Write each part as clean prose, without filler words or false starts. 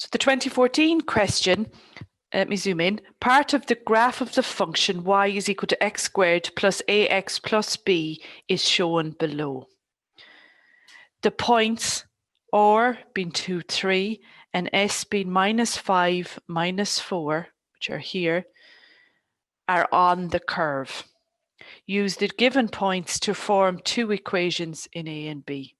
So the 2014 question, let me zoom in. Part of the graph of the function y is equal to x squared plus ax plus b is shown below. The points R being 2, 3, and S being -5, -4, which are here, are on the curve. Use the given points to form two equations in A and B.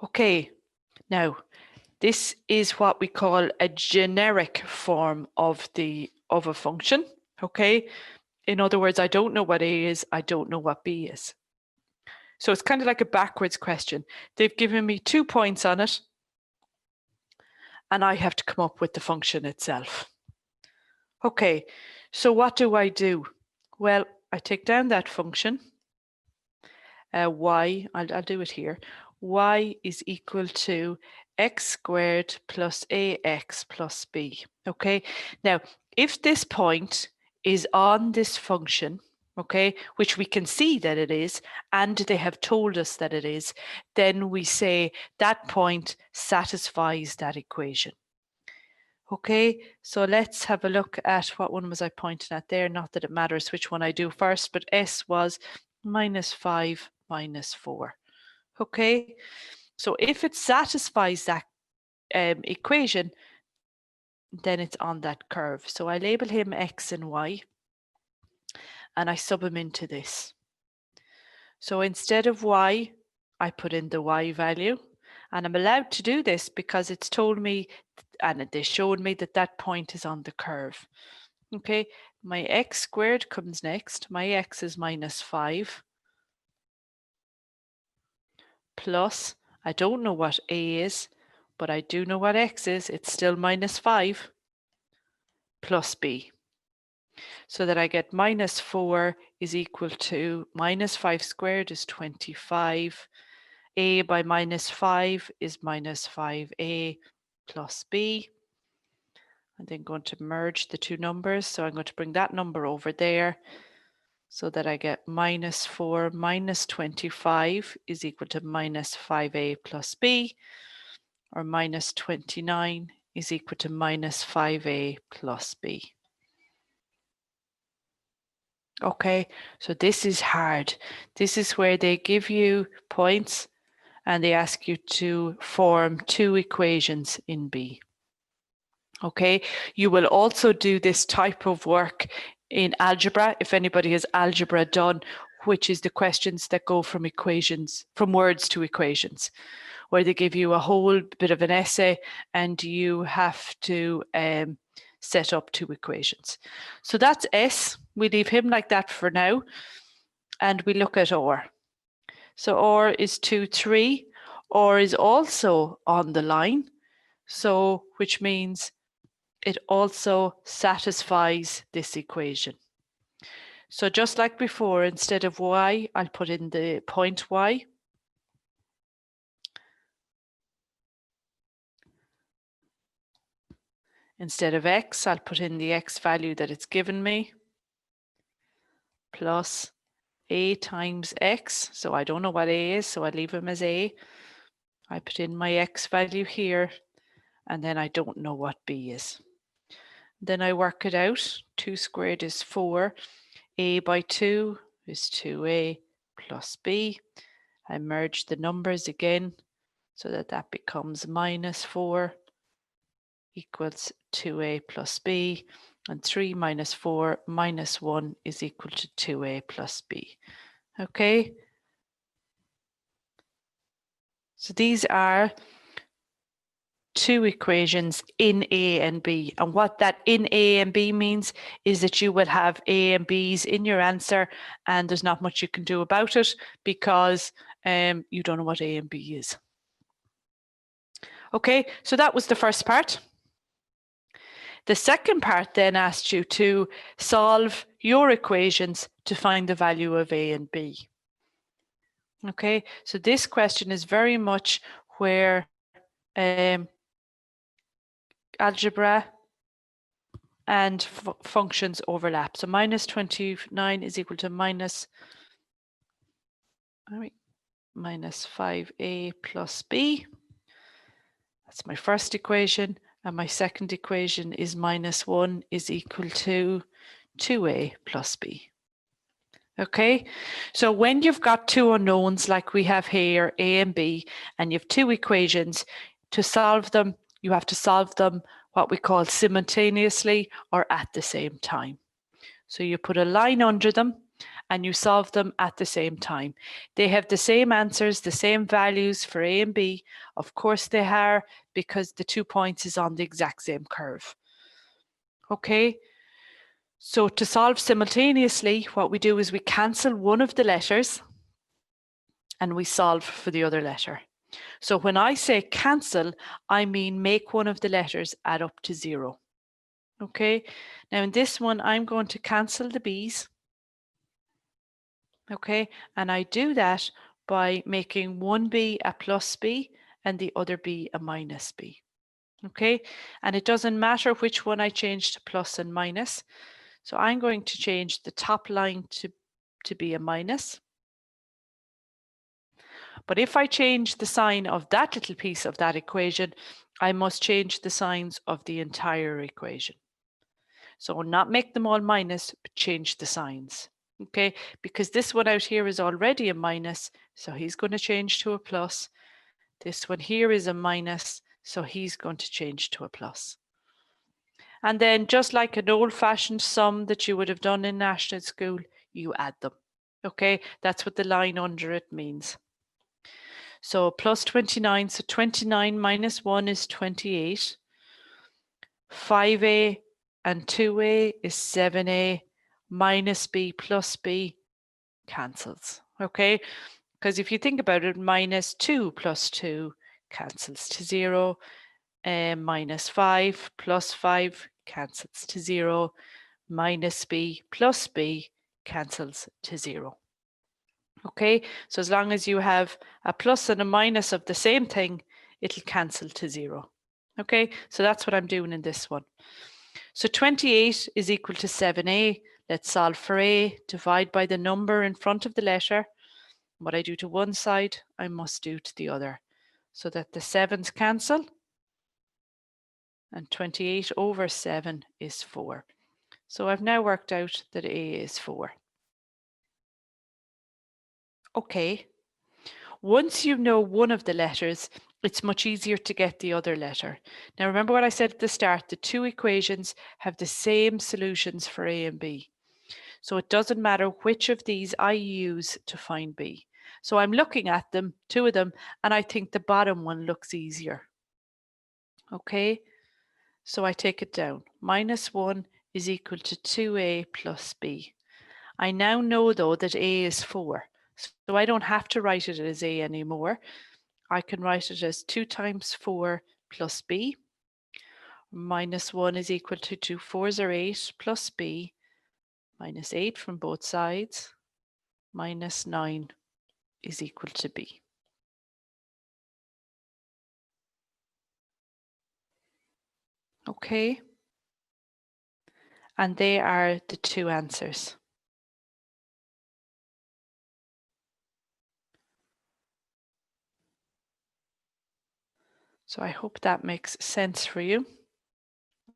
Okay, now this is what we call a generic form of a function. Okay, in other words, I don't know what A is, I don't know what B is. So it's kind of like a backwards question. They've given me 2 points on it, and I have to come up with the function itself. Okay, so what do I do? Well, I take down that function, y, I'll do it here. Y is equal to x squared plus ax plus b. Okay, now if this point is on this function, okay, which we can see that it is, and they have told us that it is, then we say that point satisfies that equation. Okay, so let's have a look at what one was I pointing at there. Not that it matters which one I do first, but S was -5, -4. Okay, so if it satisfies that equation, then it's on that curve. So I label him X and Y, and I sub him into this. So instead of Y, I put in the Y value, and I'm allowed to do this because it's told me, and they showed me that that point is on the curve. Okay, my x squared comes next. My x is -5 plus, I don't know what A is, but I do know what x is. It's still -5 plus B. So that I get -4 is equal to -5 squared is 25. A by -5 is -5A plus B. I'm then going to merge the two numbers. So I'm going to bring that number over there so that I get -4 minus 25 is equal to -5A plus B, or -29 is equal to -5A plus B. Okay, so this is hard. This is where they give you points and they ask you to form two equations in B. Okay, you will also do this type of work in algebra, if anybody has algebra done, which is the questions that go from equations, from words to equations, where they give you a whole bit of an essay and you have to set up two equations. So that's S. We leave him like that for now, and we look at OR. So OR is 2, 3. OR is also on the line, so which means it also satisfies this equation. So just like before, instead of y, I'll put in the point y. Instead of x, I'll put in the x value that it's given me, plus a times x. So I don't know what a is, so I leave him as a. I put in my x value here, and then I don't know what b is. Then I work it out. 2 squared is 4. A by 2 is 2a plus b. I merge the numbers again so that that becomes -4 equals 2a plus b, and 3 minus 4 minus 1 is equal to 2a plus b. Okay, so these are two equations in A and B, and what that in A and B means is that you will have A and B's in your answer, and there's not much you can do about it because you don't know what A and B is. Okay, so that was the first part. The second part then asked you to solve your equations to find the value of A and B. Okay, so this question is very much where algebra and functions overlap. So -29 is equal to minus 5a plus b. That's my first equation. And my second equation is minus 1 is equal to 2a plus b. Okay, so when you've got two unknowns like we have here, a and b, and you have two equations, to solve them, you have to solve them what we call simultaneously or at the same time. So you put a line under them and you solve them at the same time. They have the same answers, the same values for a and b. Of course they are, because the 2 points is on the exact same curve. Okay, so to solve simultaneously, what we do is we cancel one of the letters and we solve for the other letter. So when I say cancel, I mean make one of the letters add up to 0. Okay, now in this one, I'm going to cancel the b's. Okay, and I do that by making one b a plus b and the other b a minus b. Okay, and it doesn't matter which one I change to plus and minus. So I'm going to change the top line to be a minus. But if I change the sign of that little piece of that equation, I must change the signs of the entire equation. So not make them all minus, but change the signs. Okay, because this one out here is already a minus, so he's going to change to a plus. This one here is a minus, so he's going to change to a plus. And then just like an old-fashioned sum that you would have done in national school, you add them. Okay, that's what the line under it means. So plus 29, so 29 minus 1 is 28. 5a and 2a is 7a, minus b plus b cancels. Okay, because if you think about it, minus 2 plus 2 cancels to 0. Minus 5 plus 5 cancels to 0. Minus b plus b cancels to 0. Okay, so as long as you have a plus and a minus of the same thing, it'll cancel to 0. Okay, so that's what I'm doing in this one. So 28 is equal to 7a. Let's solve for a, divide by the number in front of the letter. What I do to one side, I must do to the other, so that the 7s cancel. And 28 over 7 is 4. So I've now worked out that a is 4. Okay, once you know one of the letters, it's much easier to get the other letter. Now remember what I said at the start, the two equations have the same solutions for a and b. So it doesn't matter which of these I use to find b. So I'm looking at them, two of them, and I think the bottom one looks easier. Okay, so I take it down. Minus 1 is equal to 2a plus b. I now know though that a is 4, so I don't have to write it as a anymore. I can write it as 2 times 4 plus b. Minus 1 is equal to 2 4s are 8 plus b minus 8 from both sides minus 9 is equal to b. Okay, and they are the two answers. So I hope that makes sense for you.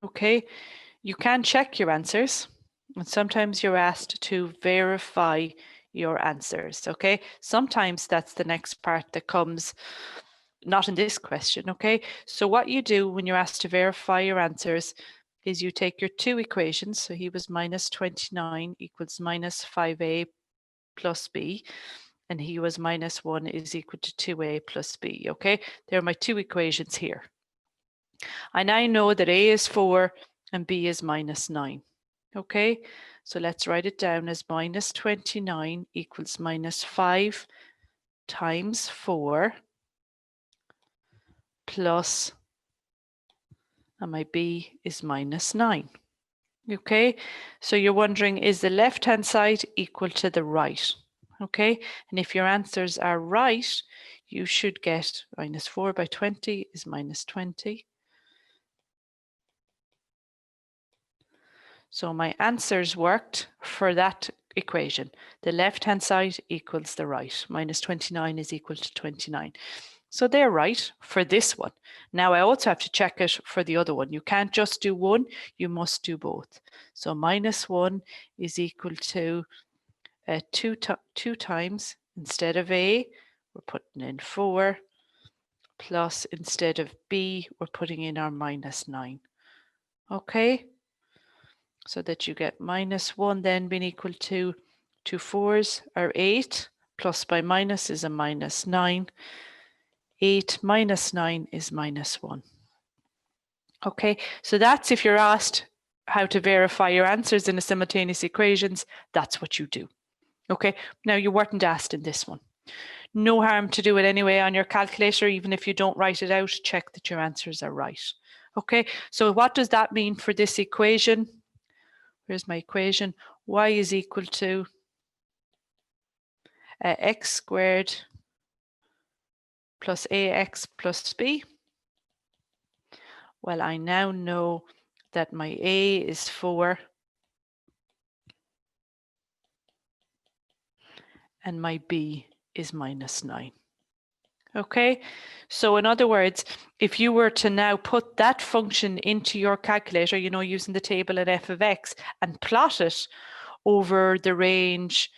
Okay, you can check your answers, and sometimes you're asked to verify your answers. Okay, sometimes that's the next part that comes, not in this question. Okay, so what you do when you're asked to verify your answers is you take your two equations. So he was minus 29 equals minus 5a plus b, and he was minus 1 is equal to 2a plus b. Okay, there are my two equations here. I now know that a is 4 and b is minus 9. Okay, so let's write it down as minus 29 equals minus 5 times 4 plus, and my b is minus 9. Okay, so you're wondering, is the left-hand side equal to the right? Okay, and if your answers are right, you should get minus 4 by 20 is minus 20. So my answers worked for that equation. The left-hand side equals the right. Minus 29 is equal to 29. So they're right for this one. Now I also have to check it for the other one. You can't just do one, you must do both. So minus 1 is equal to 2 times, instead of A, we're putting in 4, plus instead of B, we're putting in our minus 9. Okay, so that you get minus 1 then being equal to 2 4s are 8, plus by minus is a minus 9. 8 minus 9 is minus 1. Okay, so that's if you're asked how to verify your answers in a simultaneous equations, that's what you do. Okay, now you weren't asked in this one. No harm to do it anyway on your calculator, even if you don't write it out, check that your answers are right. Okay, so what does that mean for this equation? Here's my equation. Y is equal to x squared plus ax plus b. Well, I now know that my a is 4 and my b is minus 9. Okay, so in other words, if you were to now put that function into your calculator, you know, using the table at f of x and plot it over the range,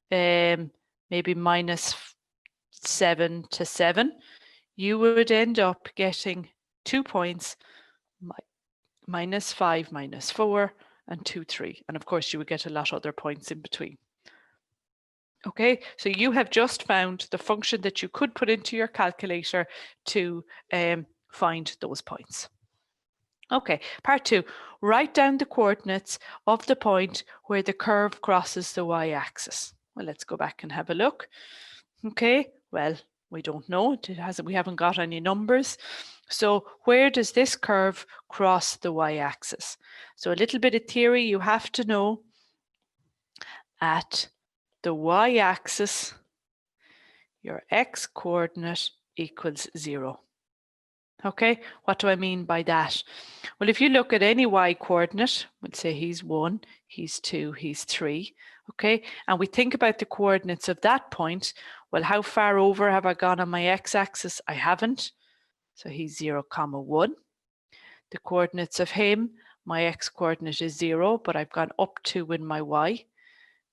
maybe minus 7 to 7, you would end up getting 2 points, minus 5, minus 4, and 2, 3. And of course, you would get a lot of other points in between. Okay, so you have just found the function that you could put into your calculator to find those points. Okay, part 2, write down the coordinates of the point where the curve crosses the y-axis. Well, let's go back and have a look. Okay, well, we don't know, we haven't got any numbers. So where does this curve cross the y-axis? So a little bit of theory you have to know. At the y-axis, your x coordinate equals 0. Okay, what do I mean by that? Well, if you look at any y coordinate, we'll say he's 1, he's 2, he's 3, okay, and we think about the coordinates of that point, well, how far over have I gone on my x-axis? I haven't, so he's 0, 1. The coordinates of him, my x coordinate is 0, but I've gone up 2 in my y.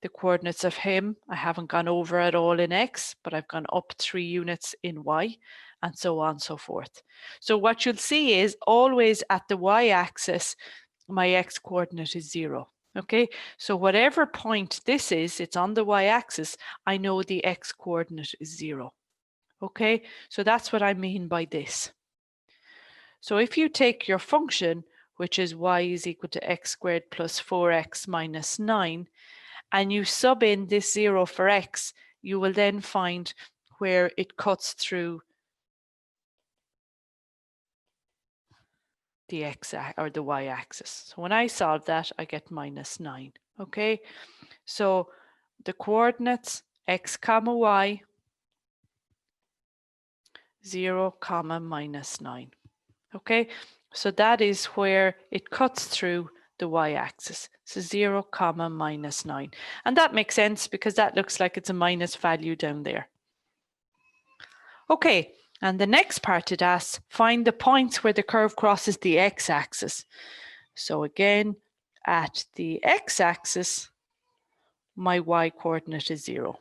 The coordinates of him, I haven't gone over at all in x, but I've gone up 3 units in y, and so on and so forth. So what you'll see is always at the y-axis, my x coordinate is 0. Okay, so whatever point this is, it's on the y-axis, I know the x coordinate is 0. Okay, so that's what I mean by this. So if you take your function, which is y is equal to x squared plus 4x minus 9, and you sub in this 0 for x, you will then find where it cuts through the x or the y-axis. So when I solve that, I get minus 9. Okay, so the coordinates x comma y, 0 comma minus 9. Okay, so that is where it cuts through the y-axis. So 0 comma minus 9. And that makes sense because that looks like it's a minus value down there. Okay, and the next part it asks, find the points where the curve crosses the x-axis. So again, at the x-axis, my y-coordinate is 0.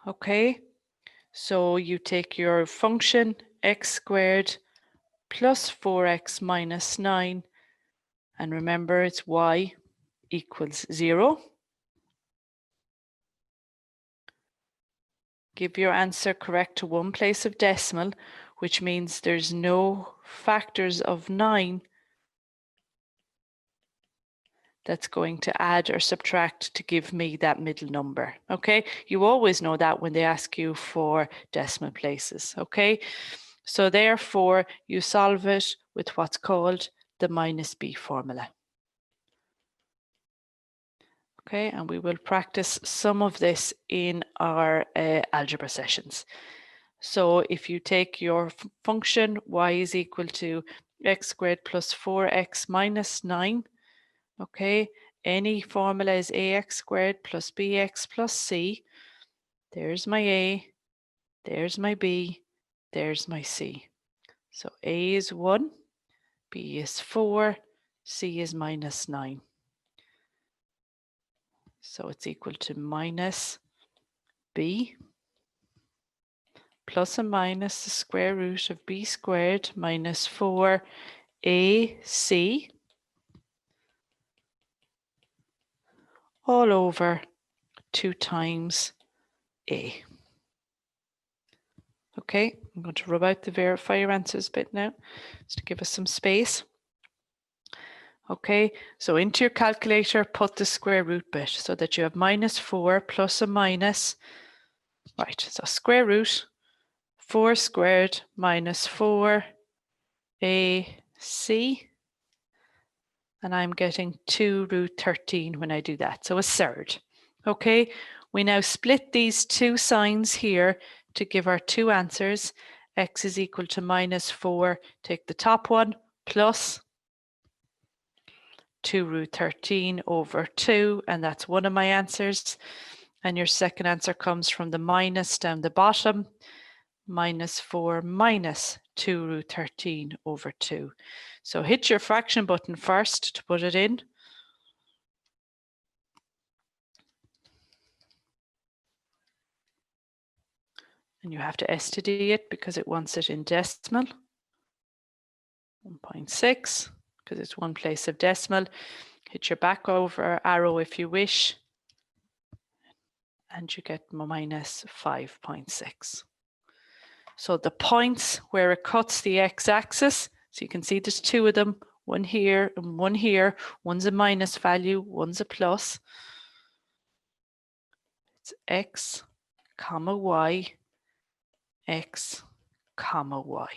Okay, so you take your function x squared plus 4x minus 9, and remember it's y equals 0. Give your answer correct to one place of decimal, which means there's no factors of 9 that's going to add or subtract to give me that middle number. Okay, you always know that when they ask you for decimal places. Okay, so therefore you solve it with what's called the minus b formula. Okay, and we will practice some of this in our algebra sessions. So if you take your function y is equal to x squared plus 4x minus 9, okay, any formula is ax squared plus bx plus c. There's my a, there's my b, there's my c. So a is 1, b is 4, c is minus 9. So it's equal to minus b plus or minus the square root of b squared minus 4ac all over 2 times a. Okay, I'm going to rub out the verify your answers bit now, just to give us some space. Okay, so into your calculator, put the square root bit so that you have minus 4 plus or minus, right, so square root 4 squared minus 4ac, and I'm getting 2 root 13 when I do that, so a third. Okay, we now split these two signs here to give our two answers. X is equal to minus 4, take the top one, plus 2 root 13 over 2, and that's one of my answers. And your second answer comes from the minus down the bottom, minus 4 minus 2 root 13 over 2. So hit your fraction button first to put it in. And you have to STD it because it wants it in decimal. 1.6, because it's one place of decimal. Hit your back over arrow if you wish, and you get minus 5.6. So the points where it cuts the x-axis, so you can see there's two of them, one here and one here. One's a minus value, one's a plus. It's x, comma y, x, comma y.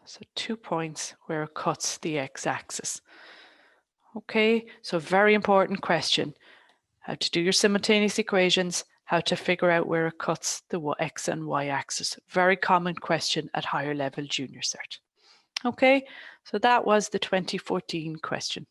So 2 points where it cuts the x-axis. Okay, so very important question. How to do your simultaneous equations, how to figure out where it cuts the x and y axis. Very common question at higher level junior cert. Okay, so that was the 2014 question.